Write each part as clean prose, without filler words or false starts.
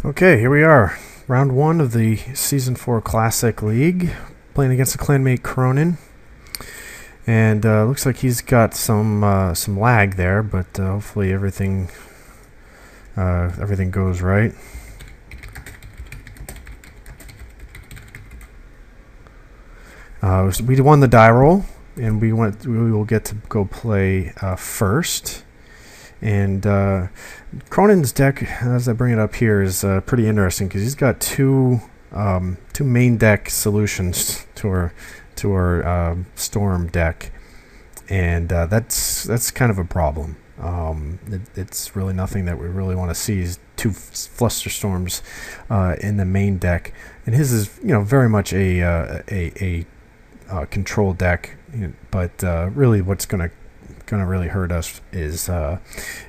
Okay, here we are. Round one of the Season 4 Classic League. Playing against the clanmate Cronin. And looks like he's got some lag there, but hopefully everything goes right. So we won the die roll, and we will get to go play first. And Cronin's deck, as I bring it up here, is pretty interesting because he's got two main deck solutions to our Storm deck, and that's kind of a problem. It's really nothing that we really want to see is two Flusterstorms in the main deck, and his is very much a control deck, but really what's going to really hurt us is the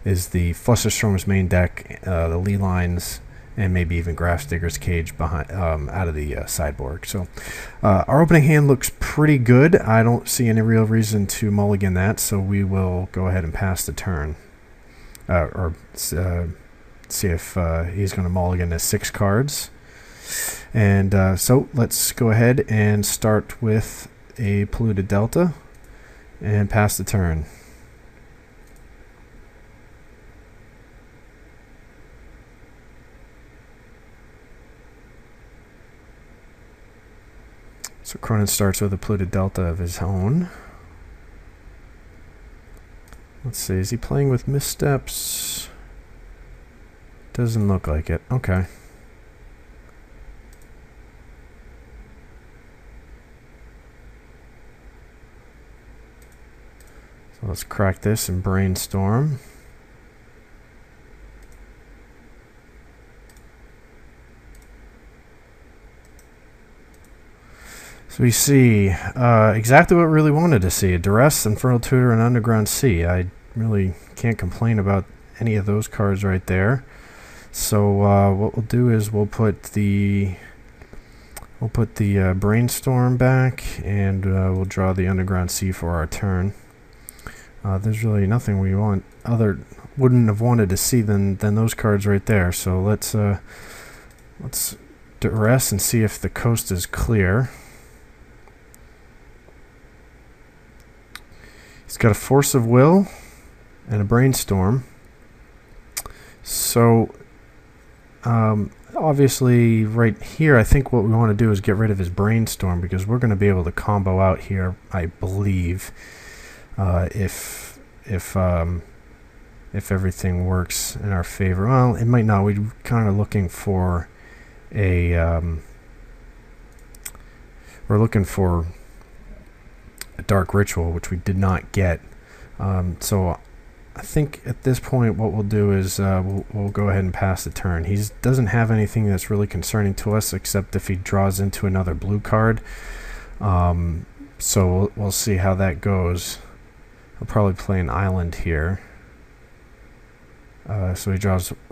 Flusterstorm's main deck, the Lelines, and maybe even Grafdigger's Cage behind out of the sideboard. So our opening hand looks pretty good. I don't see any real reason to mulligan that, so we will go ahead and pass the turn, or see if he's going to mulligan his 6 cards. And so let's go ahead and start with a Polluted Delta and pass the turn. So Cronin starts with a Polluted Delta of his own. Let's see, is he playing with Missteps? Doesn't look like it. Okay. So let's crack this and brainstorm. So we see exactly what we really wanted to see: a Duress, Infernal Tutor, and Underground Sea. I really can't complain about any of those cards right there. So what we'll do is we'll put the Brainstorm back, and we'll draw the Underground Sea for our turn. There's really nothing we wouldn't have wanted to see than those cards right there. So let's Duress and see if the coast is clear. He's got a Force of Will and a Brainstorm. So obviously right here, I think what we want to do is get rid of his Brainstorm, because we're going to be able to combo out here, I believe, if everything works in our favor. Well, it might not. We're kind of looking for a Dark Ritual, which we did not get. So I think at this point what we'll do is we'll go ahead and pass the turn. He doesn't have anything that's really concerning to us, except if he draws into another blue card. So we'll see how that goes. He'll probably play an island here. So he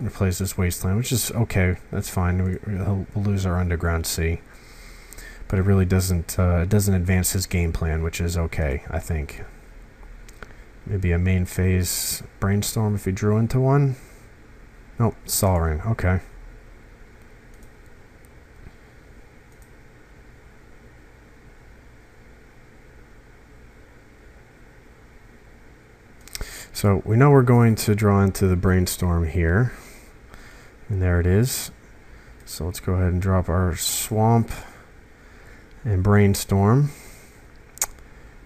plays this Wasteland, which is okay. That's fine. We'll lose our Underground Sea. But it really doesn't advance his game plan, which is okay, I think. Maybe a main phase Brainstorm if he drew into one. Nope, Sol Ring. Okay. So we know we're going to draw into the Brainstorm here. And there it is. So let's go ahead and drop our Swamp and Brainstorm.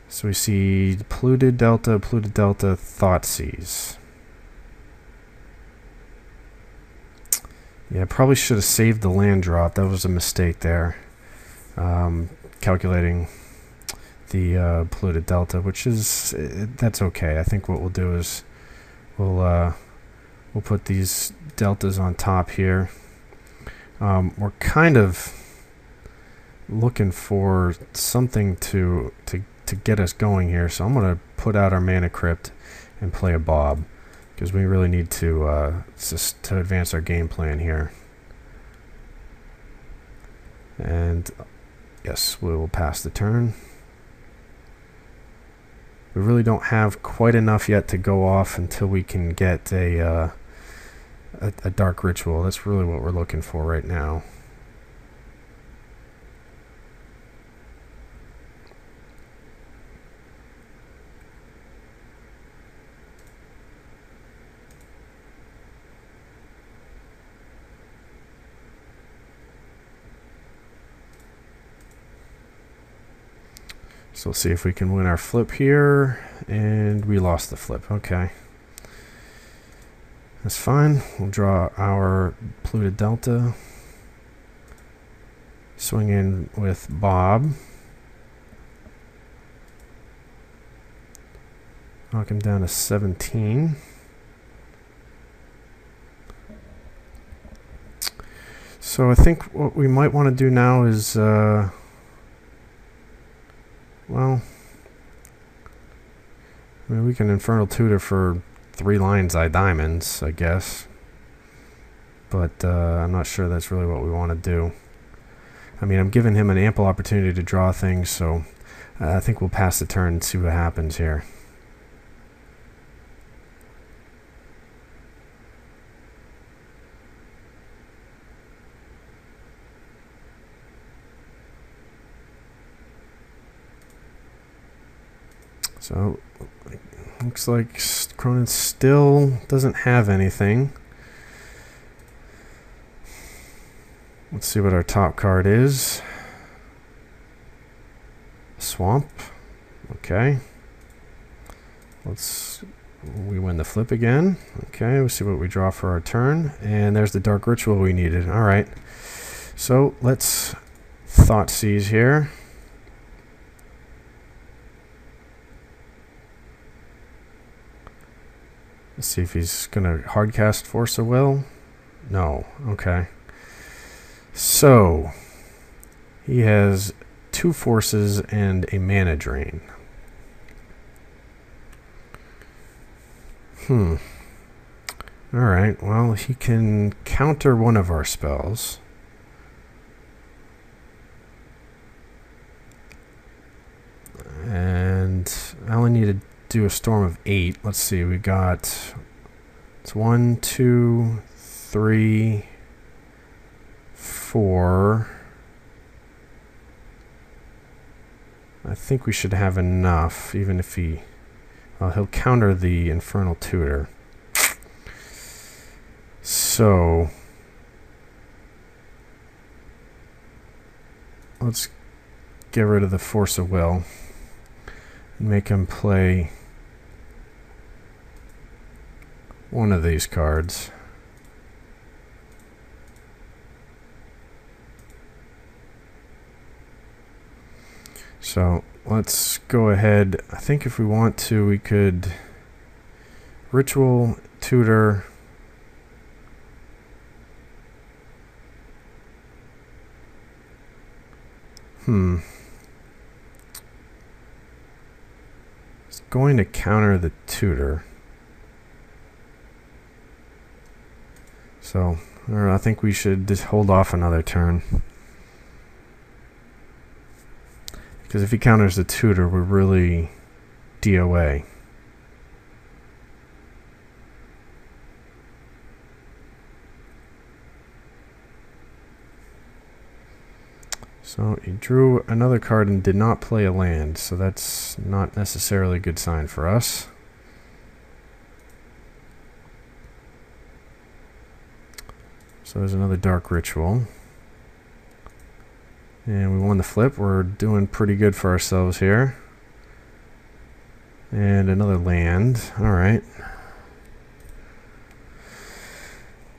So we see Polluted Delta, Thoughtseize. Yeah, I probably should have saved the land drop. That was a mistake there. Calculating the Polluted Delta, which is that's okay. I think what we'll do is we'll put these deltas on top here. We're kind of looking for something to get us going here, so I'm going to put out our Mana Crypt and play a Bob, because we really need to advance our game plan here. And yes, we will pass the turn. We really don't have quite enough yet to go off until we can get a a Dark Ritual. That's really what we're looking for right now. So let's see if we can win our flip here. And we lost the flip. Okay. That's fine. We'll draw our Polluted Delta. Swing in with Bob. Knock him down to 17. So I think what we might want to do now is, well, I mean, we can Infernal Tutor for 3 lines eye diamonds, I guess. But I'm not sure that's really what we want to do. I mean, I'm giving him an ample opportunity to draw things, so I think we'll pass the turn and see what happens here. So, looks like Cronin still doesn't have anything. Let's see what our top card is. Swamp. Okay. We win the flip again. Okay, we'll see what we draw for our turn. And there's the Dark Ritual we needed. Alright. So, let's Thoughtseize here. Let's see if he's going to hardcast Force of Will. No. Okay. So, he has 2 forces and a mana drain. Alright, well, he can counter one of our spells. And I only need to do a Storm of 8. Let's see, we got, it's 1, 2, 3, 4. I think we should have enough, even if he, well, he'll counter the Infernal Tutor. So, let's get rid of the Force of Will and make him play one of these cards. So let's go ahead. I think if we want to, we could Ritual Tutor. It's going to counter the tutor. So, I think we should just hold off another turn. Because if he counters the tutor, we're really DOA. So he drew another card and did not play a land, so that's not necessarily a good sign for us. So there's another Dark Ritual. And we won the flip. We're doing pretty good for ourselves here. And another land. Alright.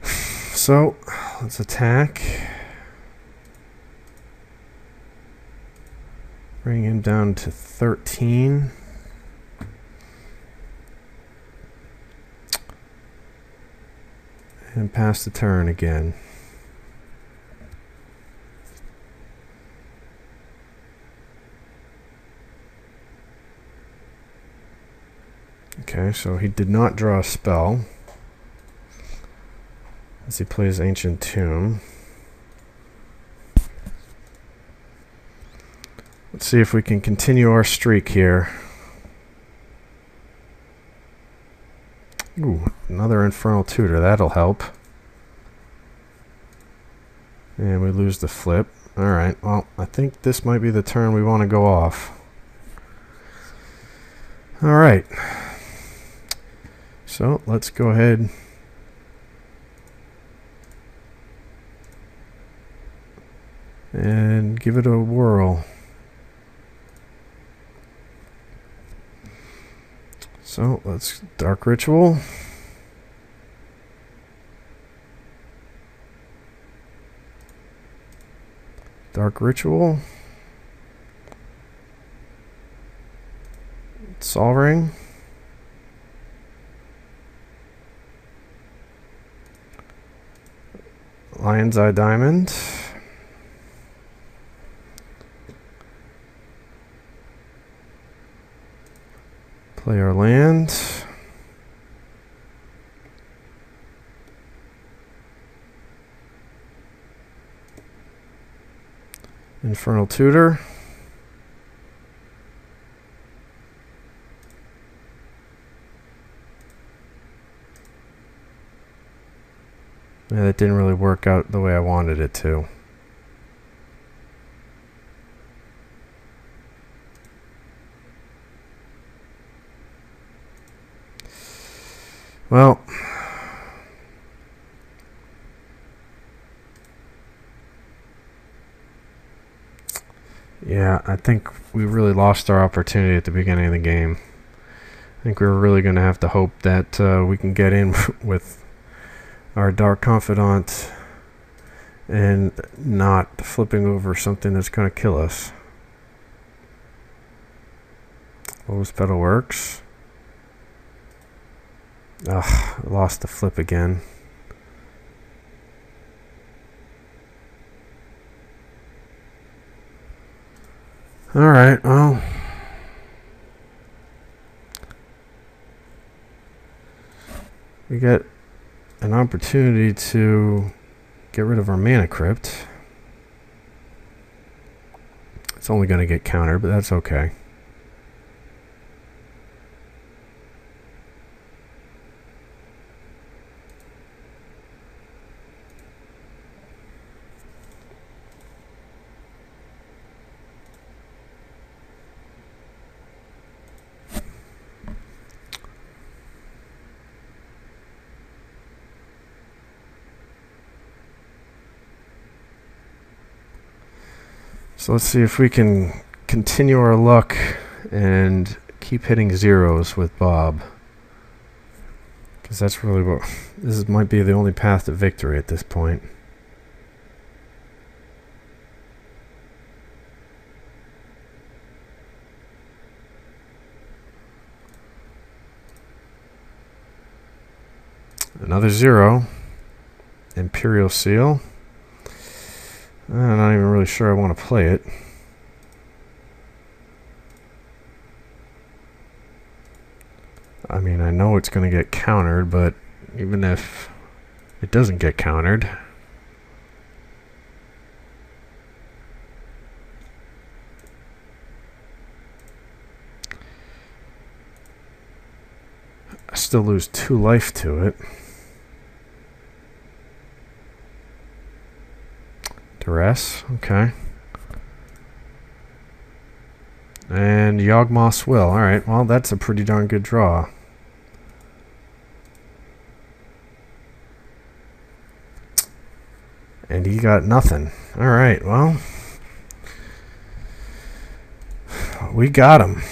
So, let's attack. Bring him down to 13. And pass the turn again. Okay, so he did not draw a spell as he plays Ancient Tomb. Let's see if we can continue our streak here. Ooh, another Infernal Tutor, that'll help. And we lose the flip. Alright, well, I think this might be the turn we want to go off. Alright. So, let's go ahead and give it a whirl. So, let's Dark Ritual. Dark Ritual. Sol Ring. Lion's Eye Diamond. Play our land. Infernal Tutor. Yeah, that didn't really work out the way I wanted it to. Well, yeah, I think we really lost our opportunity at the beginning of the game. I think we were really going to have to hope that we can get in with our Dark Confidant and not flipping over something that's going to kill us. Lotus Petal works. Ugh, lost the flip again. Alright, well. We get an opportunity to get rid of our Mana Crypt. It's only going to get countered, but that's okay. So let's see if we can continue our luck and keep hitting zeros with Bob. Because that's really what... This might be the only path to victory at this point. Another zero. Imperial Seal. I'm not even really sure I want to play it. I mean, I know it's going to get countered, but even if it doesn't get countered, I still lose 2 life to it. Duress, okay. And Yawgmoth's Will. Alright, well, that's a pretty darn good draw. And he got nothing. Alright, well. We got him.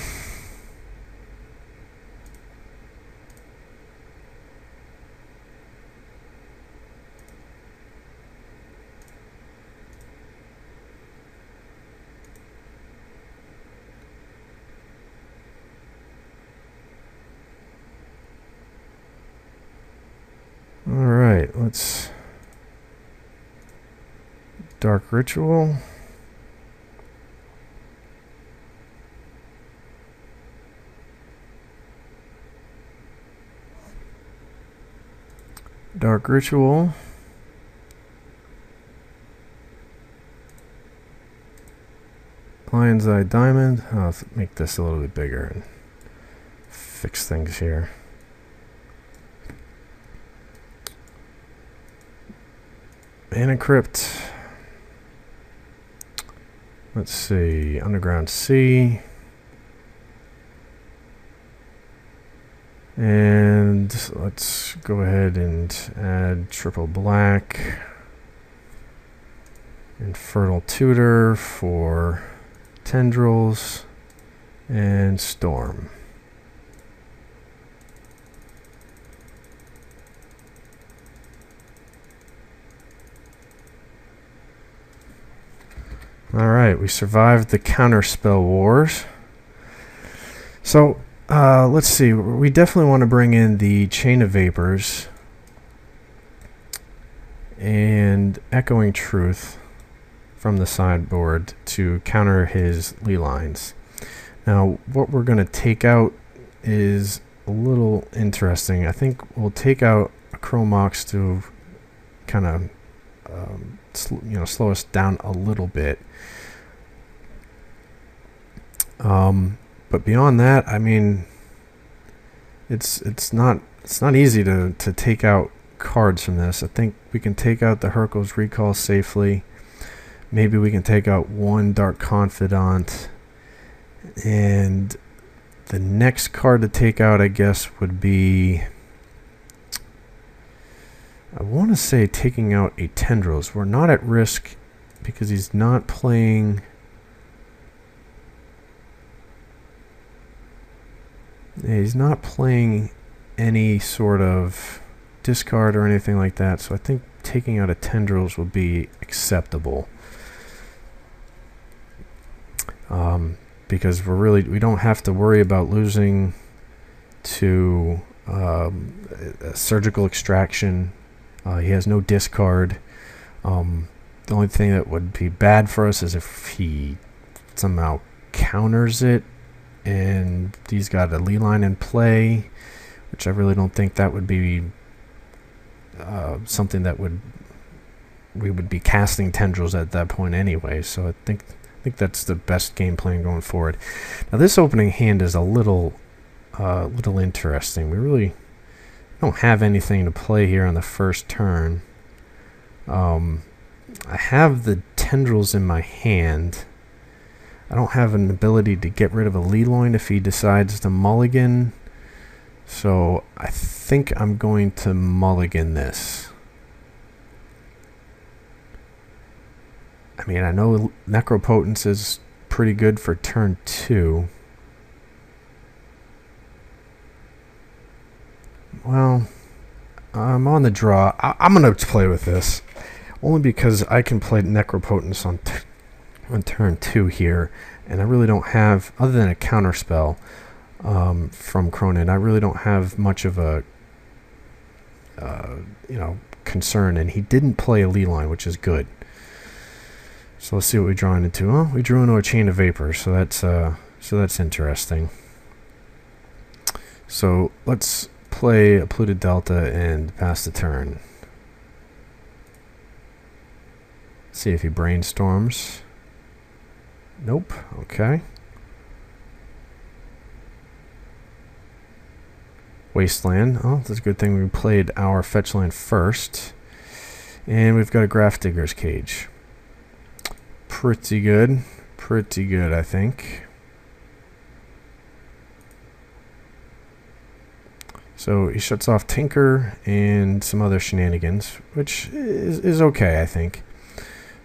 Alright, let's... Dark Ritual. Dark Ritual. Lion's Eye Diamond. I'll make this a little bit bigger and fix things here. Mana Crypt. Let's see, Underground Sea. And let's go ahead and add Triple Black and Fertile Tutor for Tendrils and Storm. Alright, we survived the Counterspell Wars. So, let's see. We definitely want to bring in the Chain of Vapors and Echoing Truth from the sideboard to counter his Leyline. Now, what we're going to take out is a little interesting. I think we'll take out a Chrome Mox to kind of slow us down a little bit. But beyond that, I mean, it's not easy to take out cards from this. I think we can take out the Hurkyl's Recall safely. Maybe we can take out one Dark Confidant, and the next card to take out, I guess, would be, I want to say, taking out a Tendrils. We're not at risk because he's not playing. He's not playing any sort of discard or anything like that, so I think taking out a Tendrils will be acceptable. Because we don't have to worry about losing to a Surgical Extraction. He has no discard. The only thing that would be bad for us is if he somehow counters it and he's got a Leyline in play, which I really don't think that would be something that we would be casting Tendrils at that point anyway. So I think that's the best game plan going forward. Now this opening hand is a little interesting. We really don't have anything to play here on the first turn. I have the Tendrils in my hand. I don't have an ability to get rid of a Leyline if he decides to mulligan. So I think I'm going to mulligan this. I mean, I know Necropotence is pretty good for turn 2. Well, I'm on the draw. I'm going to play with this. Only because I can play Necropotence on turn 2 here, and I really don't have, other than a counterspell from Cronin, I really don't have much of a concern. And he didn't play a Leyline, which is good. So let's see what we draw into. Well, we drew into a Chain of Vapors, so that's interesting. So let's play a Polluted Delta and pass the turn. See if he brainstorms. Nope. Okay. Wasteland. Oh, that's a good thing we played our fetch land first. And we've got a Grafdigger's Cage. Pretty good. Pretty good, I think. So he shuts off Tinker and some other shenanigans, which is okay, I think.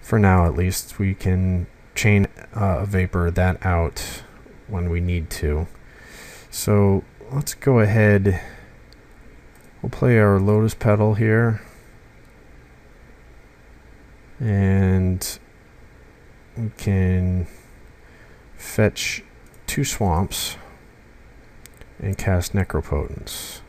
For now, at least, we can chain a Vapor that out when we need to. So let's go ahead. We'll play our Lotus Petal here. And we can fetch 2 swamps and cast Necropotence.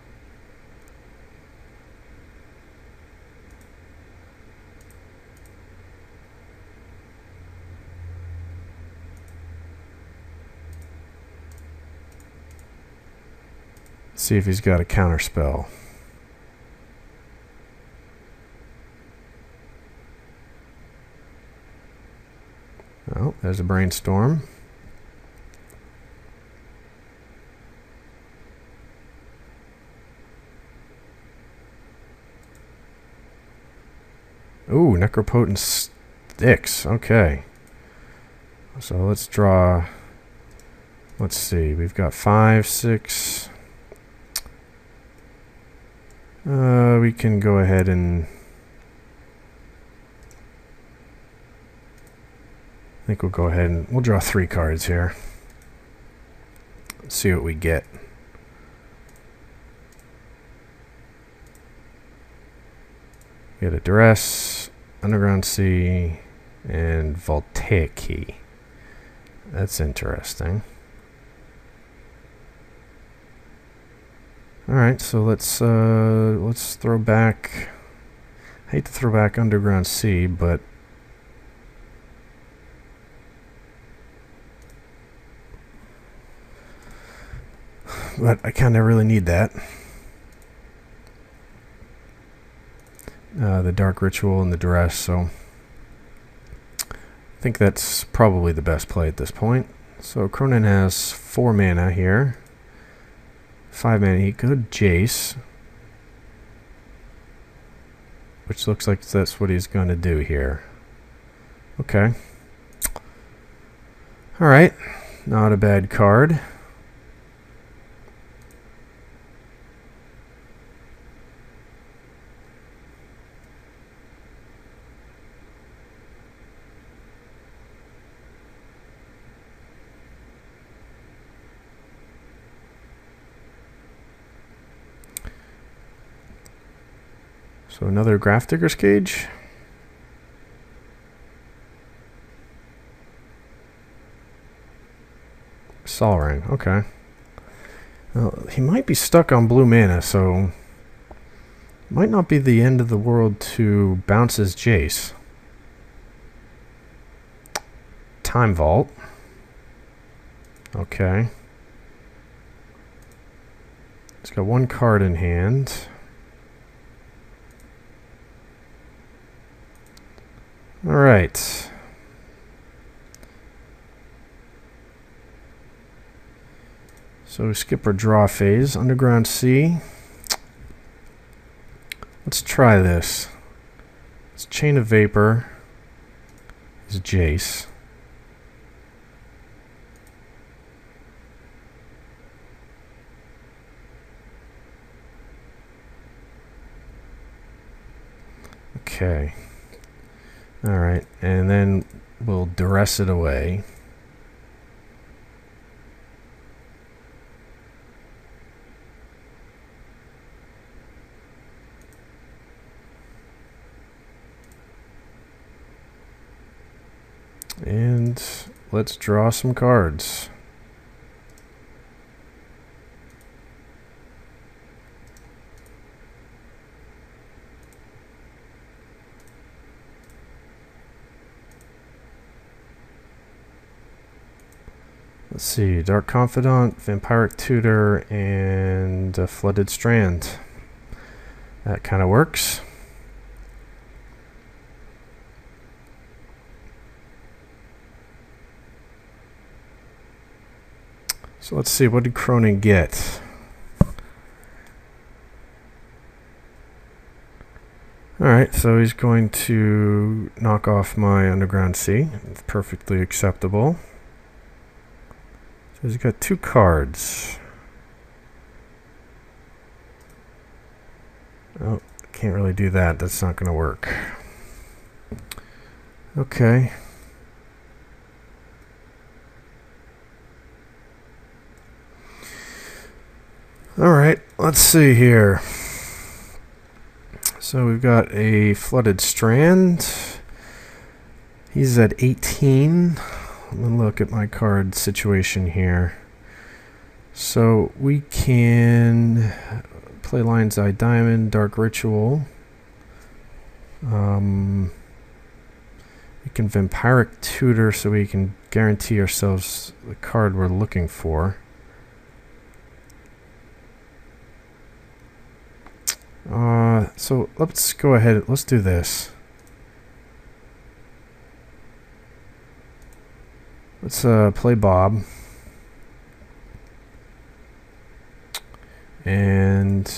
See if he's got a counterspell. Oh, there's a Brainstorm. Ooh, Necropotence sticks. Okay. So let's draw. Let's see. We've got 5, 6. We can go ahead and. I think we'll go ahead and we'll draw 3 cards here. Let's see what we get. We get a Duress, Underground Sea, and Voltaic Key. That's interesting. All right, so let's throw back. I hate to throw back Underground Sea, but I kind of really need that. The Dark Ritual and the Duress, so I think that's probably the best play at this point. So Cronin has 4 mana here. 5 mana. He could Jace, which looks like that's what he's going to do here. Okay. Alright. Not a bad card. So another Grafdigger's Cage. Sol Ring, okay. Well, he might be stuck on blue mana, so might not be the end of the world to bounce his Jace. Time Vault. Okay. He's got 1 card in hand. All right. So we skip our draw phase. Underground Sea. Let's try this. It's Chain of Vapor. It's Jace. Okay. Alright, and then we'll duress it away. And let's draw some cards. Let's see, Dark Confidant, Vampiric Tutor, and a Flooded Strand. That kind of works. So let's see, what did Cronin get? Alright, so he's going to knock off my Underground Sea. It's perfectly acceptable. So he's got 2 cards. Oh, can't really do that. That's not going to work. Okay. Alright, let's see here. So we've got a Flooded Strand. He's at 18. I'm going to look at my card situation here. So we can play Lion's Eye Diamond, Dark Ritual. We can Vampiric Tutor so we can guarantee ourselves the card we're looking for. So let's go ahead. Let's do this. Let's play Bob. And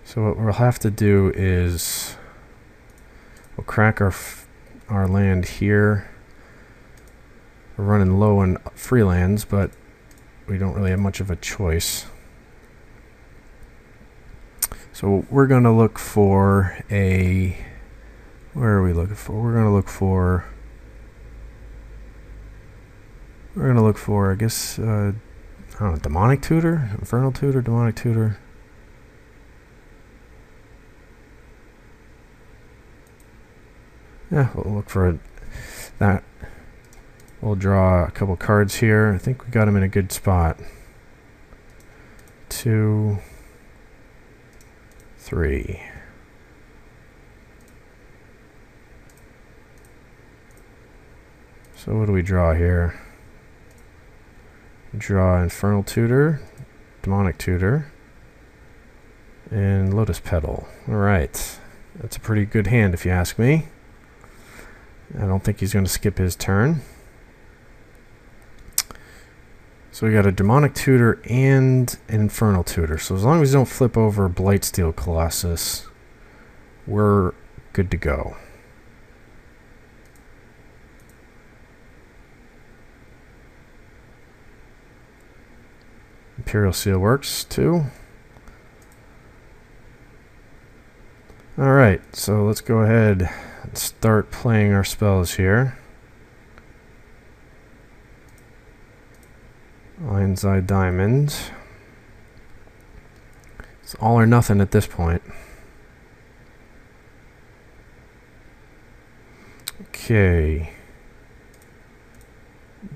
so what we'll have to do is We'll crack our land here. We're running low on free lands, but we don't really have much of a choice. So we're going to look for a... Where are we looking for? We're going to look for... I guess, I don't know, Demonic Tutor? Infernal Tutor? Demonic Tutor? Yeah, we'll look for that. We'll draw a couple cards here. I think we got him in a good spot. 2, 3. So what do we draw here? Draw Infernal Tutor, Demonic Tutor, and Lotus Petal. Alright. That's a pretty good hand if you ask me. I don't think he's going to skip his turn. So we got a Demonic Tutor and an Infernal Tutor. So as long as we don't flip over Blightsteel Colossus, we're good to go. Imperial Seal works too. Alright, so let's go ahead and start playing our spells here. Lion's Eye Diamond. It's all or nothing at this point. Okay.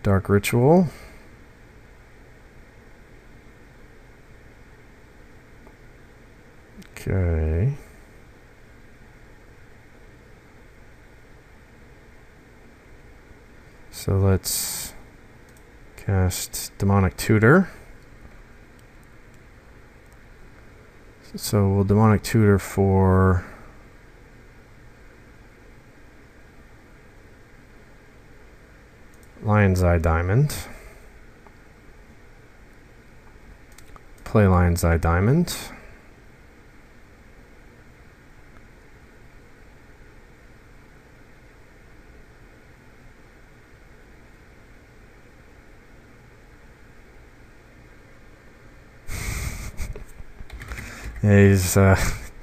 Dark Ritual. Okay. So let's cast Demonic Tutor. So we'll Demonic Tutor for Lion's Eye Diamond. Play Lion's Eye Diamond. He's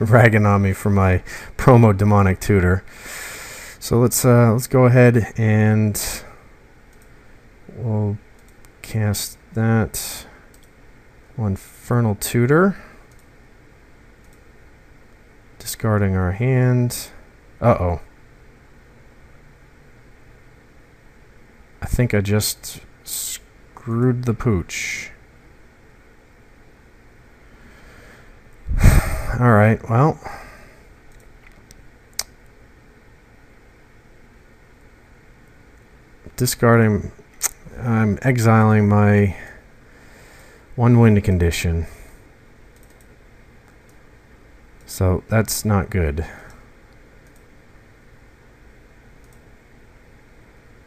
ragging on me for my promo Demonic Tutor. So let's go ahead and we'll cast that one Infernal Tutor, discarding our hand. Uh-oh. I think I just screwed the pooch. Alright, well. Discarding. I'm exiling my one wind condition. So that's not good.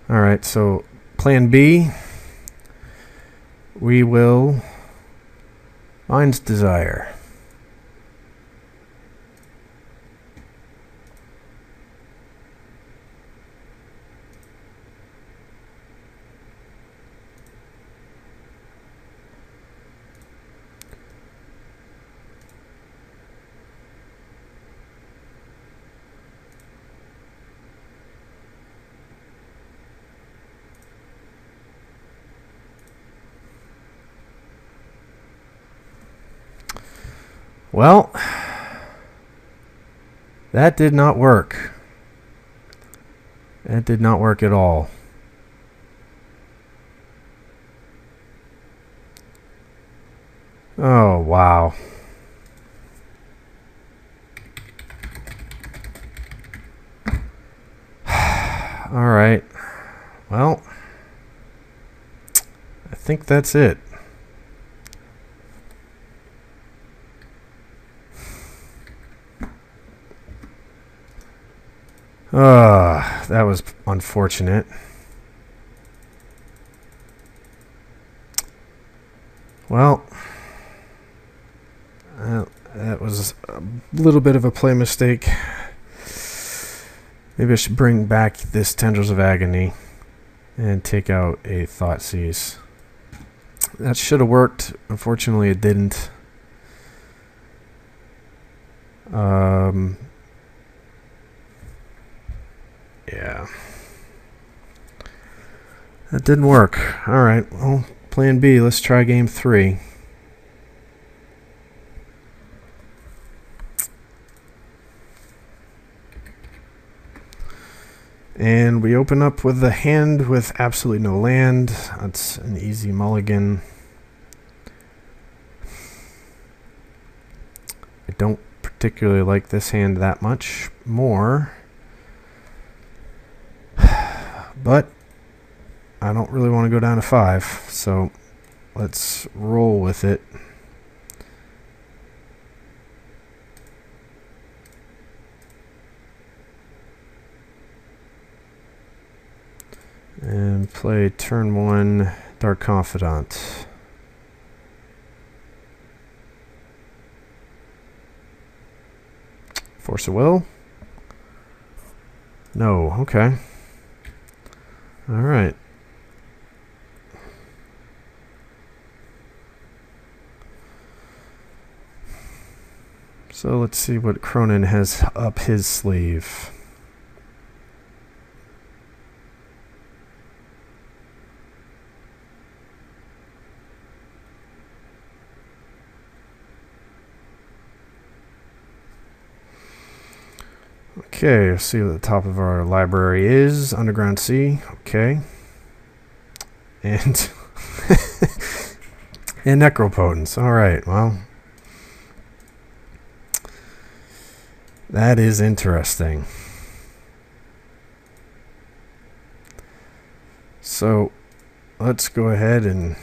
Alright, so plan B. We will Mind's Desire. Well, that did not work. That did not work at all. Oh, wow. All right. Well, I think that's it. That was unfortunate. Well, that was a little bit of a play mistake. Maybe I should bring back this Tendrils of Agony and take out a Thoughtseize. That should have worked. Unfortunately, it didn't. Yeah. That didn't work. Alright, well, plan B. Let's try game 3. And we open up with a hand with absolutely no land. That's an easy mulligan. I don't particularly like this hand that much more. But I don't really want to go down to 5, so let's roll with it. And play turn 1 Dark Confidant. Force of Will? No, okay. Alright. So let's see what Cronin has up his sleeve. Okay, let's see what the top of our library is. Underground Sea, okay. And and Necropotence. Alright, well. That is interesting. So let's go ahead and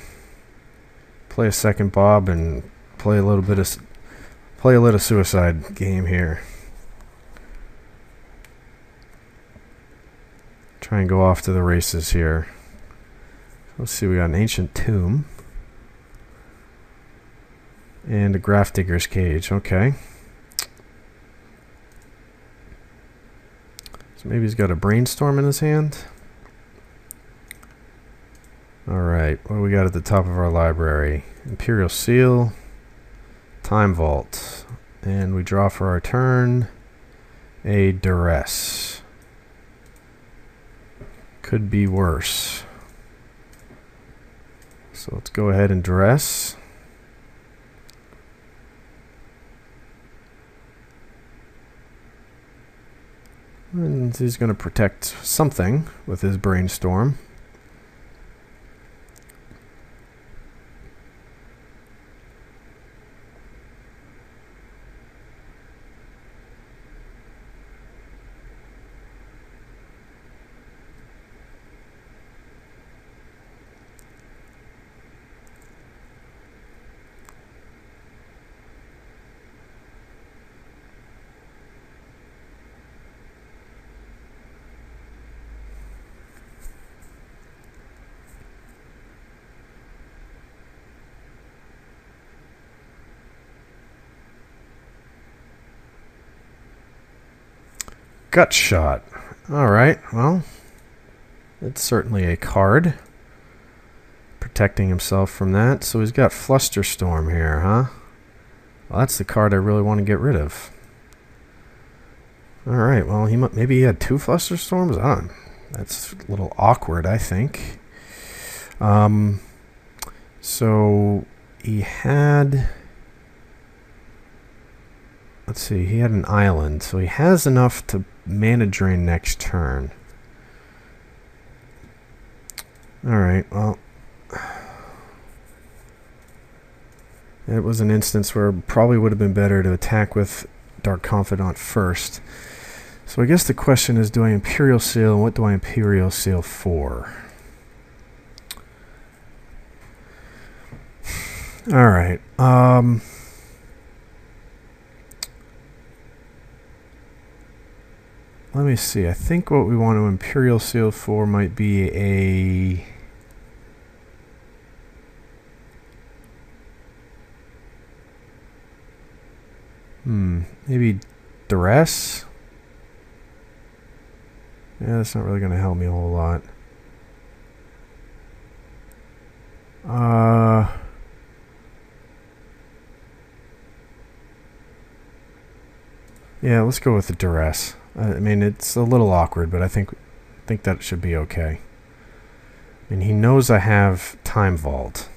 play a second Bob and play a little suicide game here. Try and go off to the races here. Let's see, we got an Ancient Tomb. And a Grafdigger's Cage, okay. So maybe he's got a Brainstorm in his hand. Alright, what do we got at the top of our library? Imperial Seal, Time Vault. And we draw for our turn a Duress. Could be worse. So let's go ahead and Duress. And he's going to protect something with his Brainstorm. Gut Shot. Alright, well, it's certainly a card. Protecting himself from that. So he's got Flusterstorm here, huh? Well, that's the card I really want to get rid of. Alright, well, maybe he had 2 Flusterstorms on. That's a little awkward, I think. So he had... Let's see, he had an island, so he has enough to mana drain next turn. Alright, well, it was an instance where it probably would have been better to attack with Dark Confidant first. So I guess the question is, do I Imperial Seal, and what do I Imperial Seal for? Alright, let me see. I think what we want to Imperial Seal for might be a... maybe Duress? Yeah, that's not really going to help me a whole lot. Yeah, let's go with the duress. I mean, it's a little awkward, but I think that should be okay. And he knows I have Time Vault.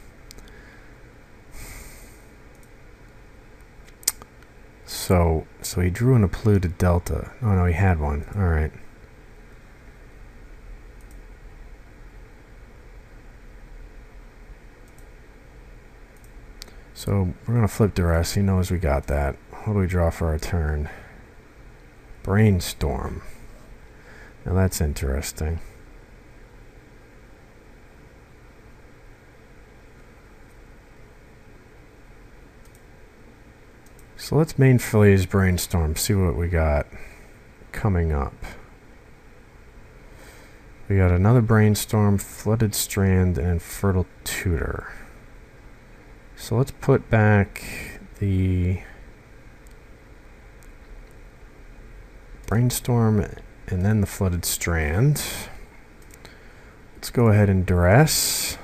So he drew an occluded delta. Oh no, he had one. All right. So we're gonna flip duress. He knows we got that. What do we draw for our turn? Brainstorm. Now that's interesting. So let's main phase Brainstorm, see what we got coming up. We got another Brainstorm, Flooded Strand, and Fertile Tutor. So let's put back the Brainstorm and then the Flooded Strand. Let's go ahead and duress.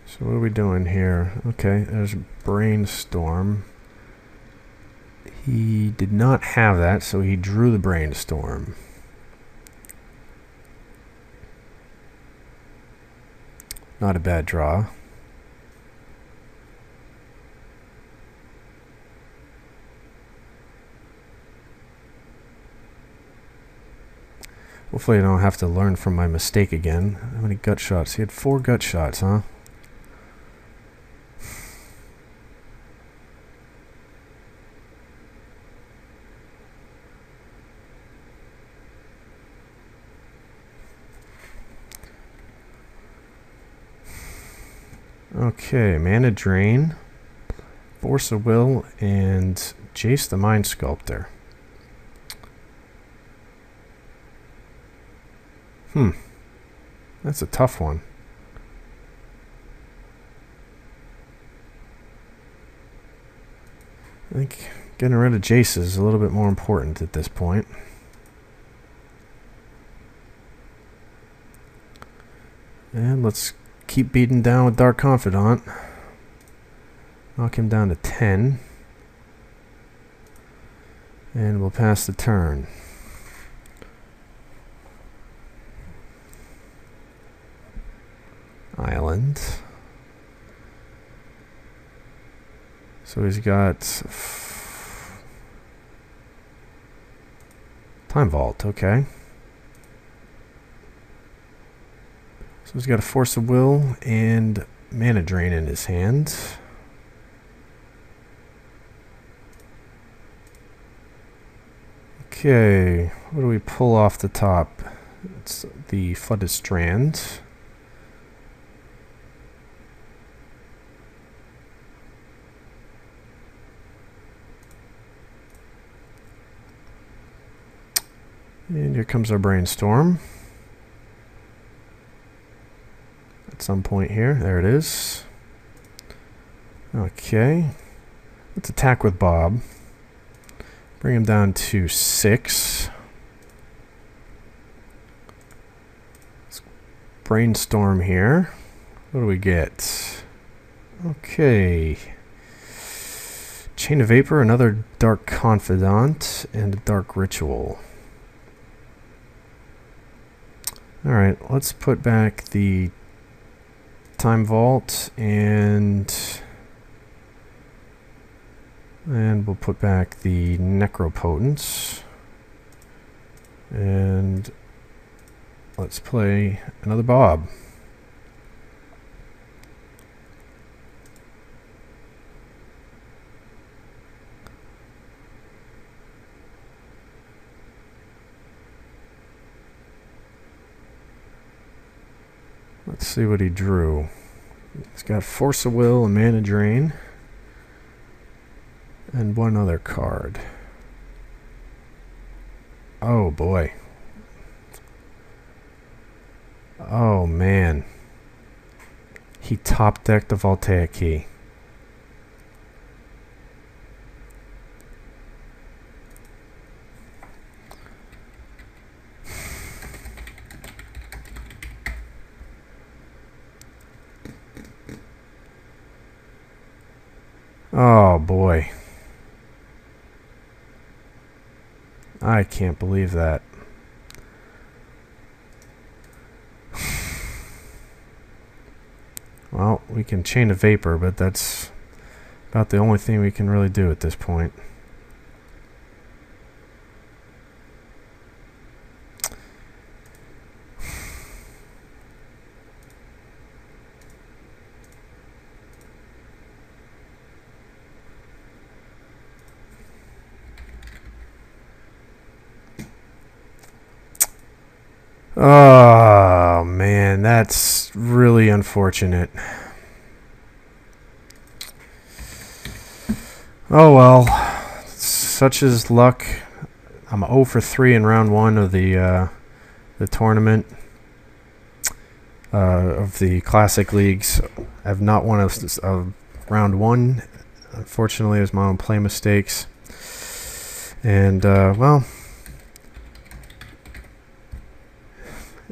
So what are we doing here? Okay, there's Brainstorm. He did not have that, so he drew the Brainstorm. Not a bad draw. Hopefully I don't have to learn from my mistake again. How many gut shots? He had 4 gut shots, huh? Okay, Mana Drain, Force of Will, and Jace the Mind Sculptor. That's a tough one. I think getting rid of Jace is a little bit more important at this point. And let's keep beating down with Dark Confidant. Knock him down to 10. And we'll pass the turn. Island. So he's got Time Vault, okay. So he's got a Force of Will and Mana Drain in his hand. Okay, what do we pull off the top? It's the Flooded Strand. And here comes our Brainstorm. At some point here. There it is. Okay. Let's attack with Bob. Bring him down to 6. Let's Brainstorm here. What do we get? Okay. Chain of Vapor, another Dark Confidant, and a Dark Ritual. Alright, let's put back the Time Vault and we'll put back the Necropotence. And let's play another Bob. Let's see what he drew. He's got Force of Will and Mana Drain. And one other card. Oh boy. Oh man. He top decked the Voltaic Key. Oh boy. I can't believe that. Well, we can chain a vapor, but that's about the only thing we can really do at this point. Oh man, that's really unfortunate. Oh well, such is luck. I'm 0 for 3 in round 1 of the tournament of the Classic Leagues. I've not won a round 1. Unfortunately, it was my own play mistakes. And well,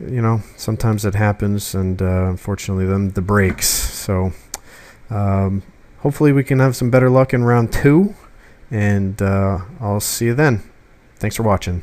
you know, sometimes it happens, and unfortunately, then the breaks. So hopefully, we can have some better luck in round 2, and I'll see you then. Thanks for watching.